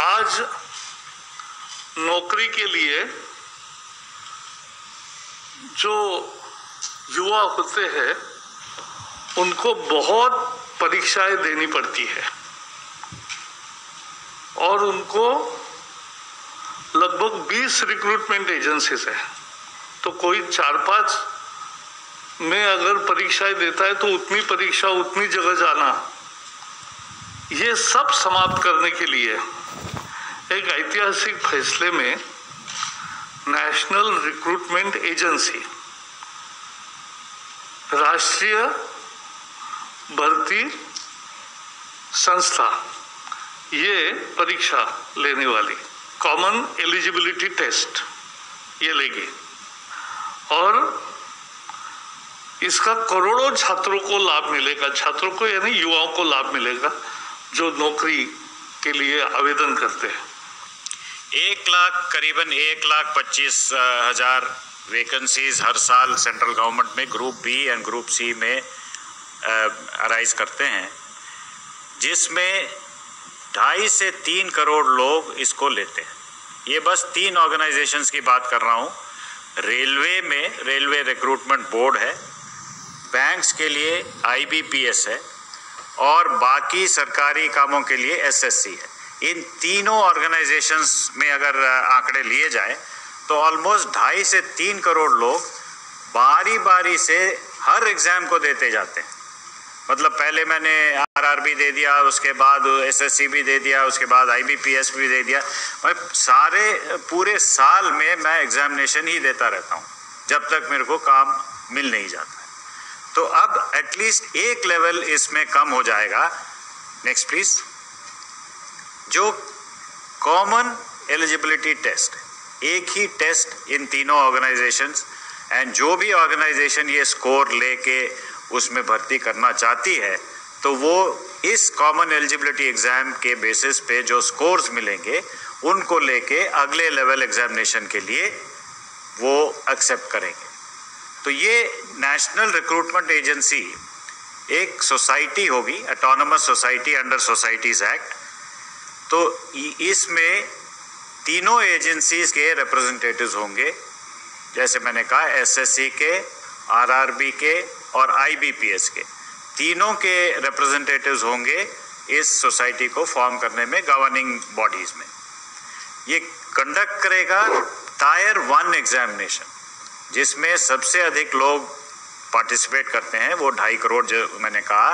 आज नौकरी के लिए जो युवा होते हैं उनको बहुत परीक्षाएं देनी पड़ती है और उनको लगभग 20 रिक्रूटमेंट एजेंसीज है। तो कोई 4-5 में अगर परीक्षाएं देता है तो उतनी परीक्षा उतनी जगह जाना, ये सब समाप्त करने के लिए एक ऐतिहासिक फैसले में नेशनल रिक्रूटमेंट एजेंसी, राष्ट्रीय भर्ती संस्था, ये परीक्षा लेने वाली कॉमन एलिजिबिलिटी टेस्ट ये लेगी और इसका करोड़ों छात्रों को लाभ मिलेगा। छात्रों को यानी युवाओं को लाभ मिलेगा जो नौकरी के लिए आवेदन करते हैं। 1 लाख करीबन 1,25,000 वैकेंसीज हर साल सेंट्रल गवर्नमेंट में group B and group C में अराइज करते हैं, जिसमें 2.5 से 3 करोड़ लोग इसको लेते हैं। ये बस 3 ऑर्गेनाइजेशंस की बात कर रहा हूँ। रेलवे में रेलवे रिक्रूटमेंट बोर्ड है, बैंक्स के लिए IBPS है और बाकी सरकारी कामों के लिए SSC है। इन तीनों ऑर्गेनाइजेशंस में अगर आंकड़े लिए जाए तो ऑलमोस्ट 2.5 से 3 करोड़ लोग बारी बारी से हर एग्ज़ाम को देते जाते हैं। मतलब पहले मैंने RRB दे दिया, उसके बाद SSC भी दे दिया, उसके बाद IBPS भी दे दिया। मैं सारे पूरे साल में मैं एग्जामिनेशन ही देता रहता हूँ जब तक मेरे को काम मिल नहीं जाता है। तो अब एटलीस्ट एक लेवल इसमें कम हो जाएगा। Next please. जो कॉमन एलिजिबिलिटी टेस्ट, एक ही टेस्ट इन तीनों ऑर्गेनाइजेशंस, एंड जो भी ऑर्गेनाइजेशन ये स्कोर लेके उसमें भर्ती करना चाहती है तो वो इस कॉमन एलिजिबिलिटी एग्जाम के बेसिस पे जो स्कोर्स मिलेंगे उनको लेके अगले लेवल एग्जामिनेशन के लिए वो एक्सेप्ट करेंगे। तो ये नेशनल रिक्रूटमेंट एजेंसी एक सोसाइटी होगी, autonomous society under societies act. तो इसमें तीनों एजेंसीज के रिप्रेजेंटेटिव्स होंगे, जैसे मैंने कहा SSC के, RRB के और IBPS के, तीनों के रिप्रेजेंटेटिव्स होंगे इस सोसाइटी को फॉर्म करने में, गवर्निंग बॉडीज में। ये कंडक्ट करेगा टायर 1 एग्जामिनेशन, जिसमें सबसे अधिक लोग पार्टिसिपेट करते हैं, वो 2.5 करोड़ जो मैंने कहा,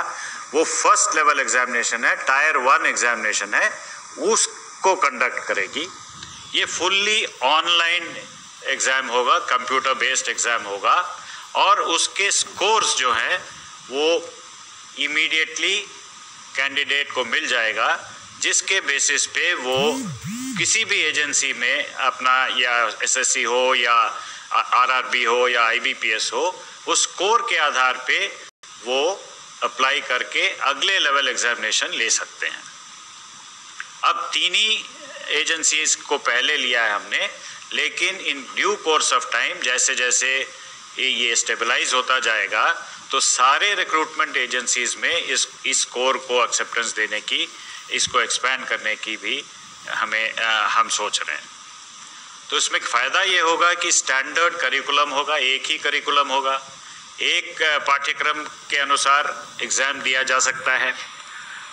वो फर्स्ट लेवल एग्जामिनेशन है, टायर 1 एग्जामिनेशन है, उसको कंडक्ट करेगी। ये फुल्ली ऑनलाइन एग्ज़ाम होगा, कंप्यूटर बेस्ड एग्ज़ाम होगा और उसके स्कोर्स जो हैं वो इमीडिएटली कैंडिडेट को मिल जाएगा, जिसके बेसिस पे वो किसी भी एजेंसी में अपना, या SSC हो या RRB हो या IBPS हो, उस स्कोर के आधार पे वो अप्लाई करके अगले लेवल एग्जामिनेशन ले सकते हैं। अब 3 ही एजेंसीज को पहले लिया है हमने, लेकिन in due course of time जैसे जैसे ये स्टेबलाइज होता जाएगा तो सारे रिक्रूटमेंट एजेंसीज में इस स्कोर को एक्सेप्टेंस देने की, इसको एक्सपैंड करने की भी हम सोच रहे हैं। तो इसमें फ़ायदा ये होगा कि स्टैंडर्ड करिकुलम होगा, एक ही करिकुलम होगा, एक पाठ्यक्रम के अनुसार एग्ज़ाम दिया जा सकता है।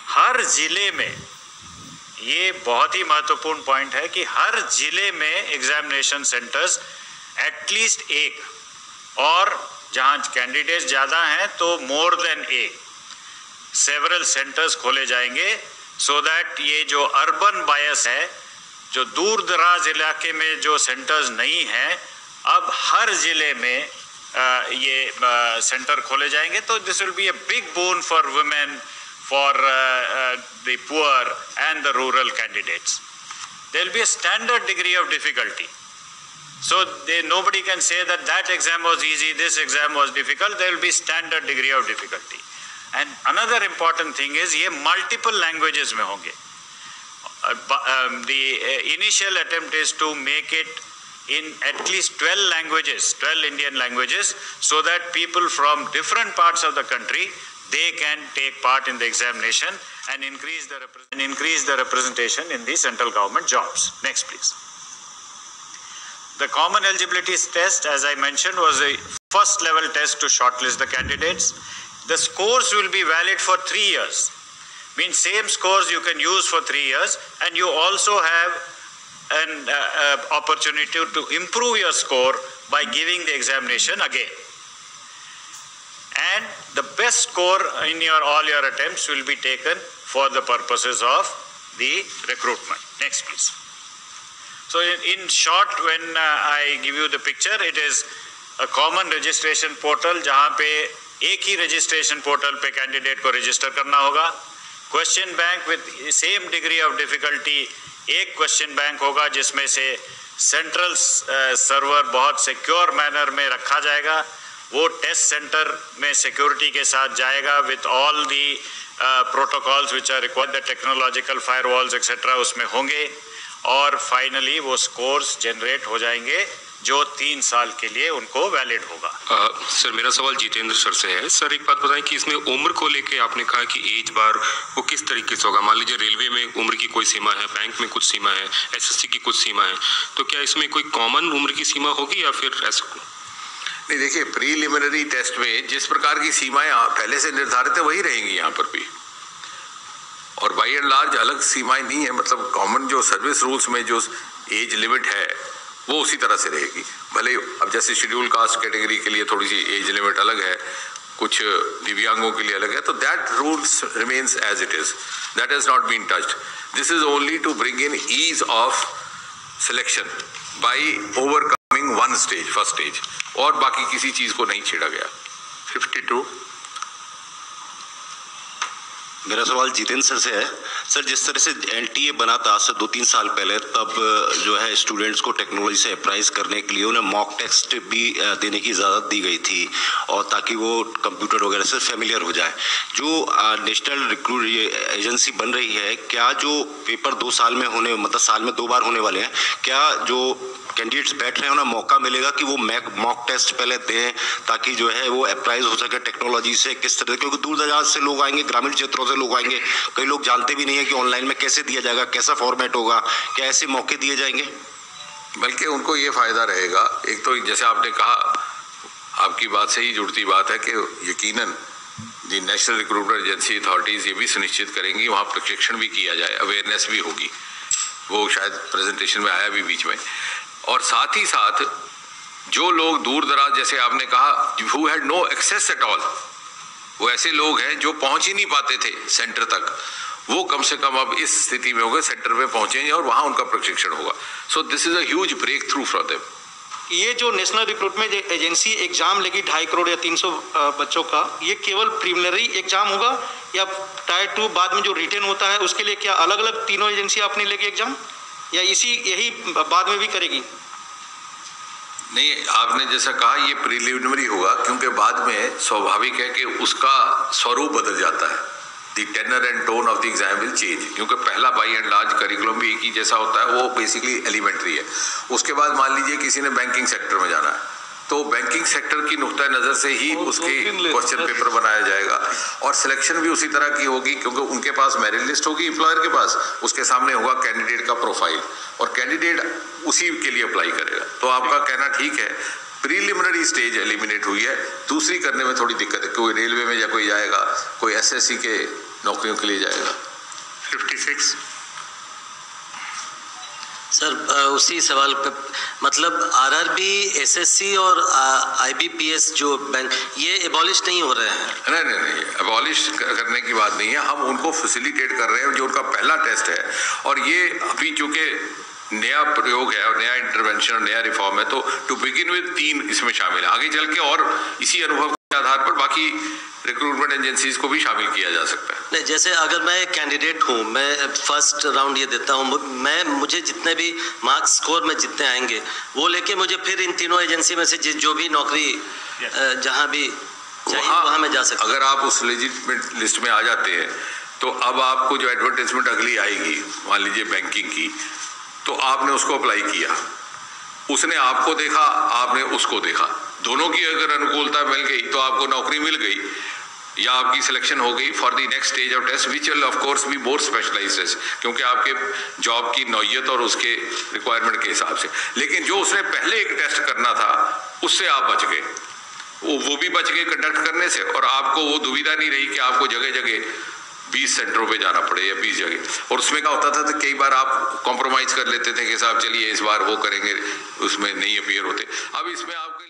हर ज़िले में, ये बहुत ही महत्वपूर्ण पॉइंट है कि हर ज़िले में एग्जामिनेशन सेंटर्स एटलीस्ट एक, और जहाँ कैंडिडेट्स ज़्यादा हैं तो मोर देन एक, सेवरल सेंटर्स खोले जाएंगे, सो दैट ये जो अर्बन बायस है, जो दूर दराज इलाके में जो सेंटर्स नहीं हैं, अब हर ज़िले में ये सेंटर खोले जाएंगे। तो this will be a big bone for women, for the poor and the rural candidates. There will be a standard degree of difficulty. So nobody can say that exam was easy, this exam was difficult. There will be standard degree of difficulty. And another important thing is ये multiple languages में होंगे. The initial attempt is to make it in at least 12 languages, 12 Indian languages, so that people from different parts of the country they can take part in the examination and increase the representation in the central government jobs. Next, please. The common eligibility test, as I mentioned, was a first level test to shortlist the candidates. The scores will be valid for 3 years. Means same scores you can use for 3 years, and you also have an opportunity to improve your score by giving the examination again. And the best score in all your attempts will be taken for the purposes of the recruitment. Next, please. So in short, when I give you the picture, it is a common registration portal जहाँ पे एक ही registration portal पे candidate को register करना होगा. Question bank with same degree of difficulty, एक question bank होगा जिसमें से central server बहुत secure manner में रखा जाएगा. वो test center में security के साथ जाएगा with all the protocols which are required, the technological firewalls etc. उसमें होंगे, और फाइनली वो स्कोर्स जनरेट हो जाएंगे जो 3 साल के लिए उनको वैलिड होगा. सर, मेरा सवाल जितेंद्र सर से है. सर, एक बात बताएं कि इसमें उम्र को लेके आपने कहा कि एज बार वो किस तरीके से होगा. मान लीजिए रेलवे में उम्र की कोई सीमा है, बैंक में कुछ सीमा है, एसएससी की कुछ सीमा है, तो क्या इसमें कोई कॉमन उम्र की सीमा होगी या फिर ऐसा? नहीं, देखिए, प्रीलिमिनरी टेस्ट में जिस प्रकार की सीमाएं पहले से निर्धारित है वही रहेंगी यहाँ पर भी, और बाई एंड लार्ज अलग सीमाएं नहीं है. मतलब कॉमन जो सर्विस रूल्स में जो एज लिमिट है वो उसी तरह से रहेगी. भले अब जैसे शेड्यूल कास्ट कैटेगरी के लिए थोड़ी सी एज लिमिट अलग है, कुछ दिव्यांगों के लिए अलग है, तो that rules remains as it is. That has not been touched. This is only to bring in ease of selection by overcoming one stage, first stage, और बाकी किसी चीज को नहीं छेड़ा गया. 52. मेरा सवाल जितेंद्र सर से है. सर, जिस तरह से एनटीए बना था आज से 2-3 साल पहले, तब जो है स्टूडेंट्स को टेक्नोलॉजी से अप्राइज करने के लिए उन्हें मॉक टेस्ट भी देने की इजाज़त दी गई थी, और ताकि वो कंप्यूटर वगैरह से फेमिलियर हो जाए. जो नेशनल रिक्रूट एजेंसी बन रही है, क्या जो पेपर 2 साल में होने, मतलब साल में 2 बार होने वाले हैं, क्या जो कैंडिडेट्स बैठ रहे हैं उन्हें मौका मिलेगा कि वो मॉक टेस्ट पहले दें, ताकि जो है वो अप्राइज हो सके टेक्नोलॉजी से किस तरह, क्योंकि दूर दराज से लोग आएंगे, ग्रामीण क्षेत्रों से लोग आएंगे, कई लोग जानते भी नहीं है कि ऑनलाइन में कैसे दिया जाएगा, कैसा फॉर्मेट होगा, क्या ऐसे मौके दिए जाएंगे? बल्कि उनको ये फायदा रहेगा. एक तो जैसे आपने कहा, आपकी बात से ही जुड़ती बात है कि यकीनन जी नेशनल रिक्रूटमेंट एजेंसी अथॉरिटीज ये भी सुनिश्चित करेंगी वहाँ प्रशिक्षण भी किया जाए, अवेयरनेस भी होगी. वो शायद प्रेजेंटेशन में आया भी बीच में. और साथ ही साथ जो लोग दूर दराज, जैसे आपने कहा, who had no access at all, वो ऐसे लोग हैं जो पहुंच ही नहीं पाते थे सेंटर तक, वो कम से कम अब इस स्थिति में होगा, सेंटर में पहुंचेंगे और वहां उनका प्रशिक्षण होगा. So this is a huge breakthrough for them. ये जो नेशनल रिक्रूटमेंट एजेंसी एग्जाम लेगी 2.5 करोड़ या 300 बच्चों का, ये केवल प्रीलिमिनरी एग्जाम होगा या टायर 2 बाद में जो रिटेन होता है उसके लिए क्या अलग अलग तीनों एजेंसी अपनी लेगी एग्जाम, या यही बाद में भी करेगी? नहीं, आपने जैसा कहा ये प्रीलिमिनरी होगा, क्योंकि बाद में स्वाभाविक है कि उसका स्वरूप बदल जाता है. The tenor and tone of the exam will change, क्योंकि पहला बाई एंड लार्ज करिकुलम भी एक ही जैसा होता है, वो बेसिकली एलिमेंट्री है. उसके बाद मान लीजिए किसी ने बैंकिंग सेक्टर में जाना है, तो बैंकिंग सेक्टर की नुक्ता नज़र से ही उसके क्वेश्चन पेपर बनाया जाएगा, और सिलेक्शन भी उसी तरह की होगी, क्योंकि उनके पास मेरिट लिस्ट होगी एम्प्लॉयर के पास, उसके सामने होगा कैंडिडेट का प्रोफाइल, और कैंडिडेट उसी के लिए अप्लाई करेगा. तो आपका कहना ठीक है, प्रीलिमिनरी स्टेज एलिमिनेट हुई है. दूसरी करने में थोड़ी दिक्कत है, कोई रेलवे में या कोई जाएगा, कोई एसएससी के नौकरियों के लिए जाएगा. 56. सर, उसी सवाल पे, मतलब आरआरबी, एसएससी और आईबीपीएस जो बैंक, ये एबॉलिश नहीं हो रहे हैं? नहीं, एबॉलिश करने की बात नहीं है. हम उनको फैसिलिटेट कर रहे हैं, जो उनका पहला टेस्ट है, और ये अभी चूंकि नया प्रयोग है और नया इंटरवेंशन और नया रिफॉर्म है, तो टू बिगिन विद 3 इसमें शामिल है. आगे चल के और इसी अनुभव के आधार पर बाकी रिक्रूटमेंट एजेंसीज को भी शामिल किया जा सकता है. नहीं, जैसे अगर मैं कैंडिडेट हूँ, मैं फर्स्ट राउंड ये देता हूँ, मुझे जितने भी मार्क्स स्कोर में जितने आएंगे वो लेके मुझे फिर इन तीनों एजेंसी में से जो भी नौकरी जहाँ भी चाहिए वहाँ मैं जा सकता हूँ. अगर आप उस लेजिटिमेट लिस्ट में आ जाते हैं, तो अब आपको जो एडवर्टाइजमेंट अगली आएगी, मान लीजिए बैंकिंग की, तो आपने उसको अप्लाई किया, उसने आपको देखा, आपने उसको देखा, दोनों की अगर अनुकूलता मिल गई तो आपको नौकरी मिल गई. या आपकी सिलेक्शन हो गई for the next stage of test which will of course be more specialised test, क्योंकि आपके जॉब की नौयत और उसके रिक्वायरमेंट के हिसाब से। लेकिन जो उसने पहले एक टेस्ट करना था उससे आप बच गए, वो भी बच गए कंडक्ट करने से, और आपको वो दुविधा नहीं रही कि आपको जगह जगह 20 सेंटरों पे जाना पड़े या 20 जगह। और उसमें क्या होता था तो कई बार आप कॉम्प्रोमाइज कर लेते थे कि साहब चलिए इस बार वो करेंगे, उसमें नहीं अपीयर होते। अब इसमें आपके